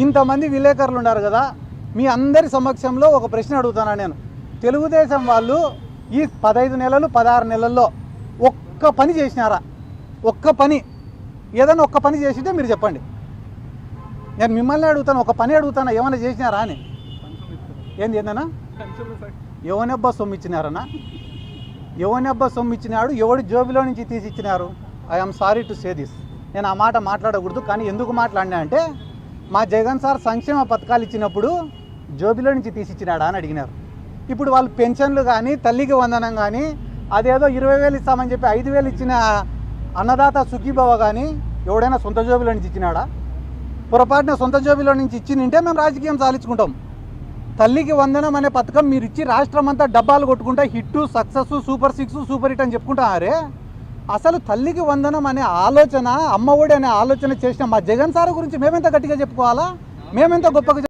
ఇంతమంది విలేకరులు ఉన్నారు కదా, మీ అందరి సమక్షంలో ఒక ప్రశ్న అడుగుతాను నేను. తెలుగుదేశం వాళ్ళు ఈ 15 నెలలు 16 నెలల్లో ఒక్క పని చేసినారా? ఒక్క పని, ఏదైనా ఒక్క పని చేసింటే మీరు చెప్పండి. నేను మిమ్మల్ని అడుగుతాను, ఒక పని అడుగుతాను, ఏమైనా చేసినారా అని. ఏంది ఏందన్నా? ఎవనబ్బా సొమ్ము ఇచ్చినారన్నా? ఎవనబ్బా సొమ్ము ఇచ్చినాడు? ఎవడి జోబిలో నుంచి తీసి ఇచ్చినారు? I'm sorry to say this. నేను ఆ మాట మాట్లాడకూడదు, కానీ ఎందుకు మాట్లాడినా అంటే మా జగన్ సార్ సంక్షేమ పథకాలు ఇచ్చినప్పుడు జోబిలో నుంచి తీసి ఇచ్చినాడా అని అడిగినారు. ఇప్పుడు వాళ్ళు పెన్షన్లు కానీ, తల్లికి వందనం కానీ, అదేదో 20,000 ఇస్తామని చెప్పి 5,000 ఇచ్చిన అన్నదాత సుఖీభవ కానీ ఎవడైనా సొంత జోబిలో నుంచి ఇచ్చినాడా? పొరపాటున సొంత జోబిలో నుంచి ఇచ్చినింటే మేము రాజకీయం సాధించుకుంటాం. తల్లికి వందనం అనే పథకం మీరు ఇచ్చి రాష్ట్రం అంతా డబ్బాలు కొట్టుకుంటా hit, success, super 6, super hit అని చెప్పుకుంటారే. అసలు తల్లికి వందనం అనే ఆలోచన, అమ్మఒడి అనే ఆలోచన చేసిన మా జగన్ సార్ గురించి మేమెంత గట్టిగా చెప్పుకోవాలా? మేమెంత గొప్పగా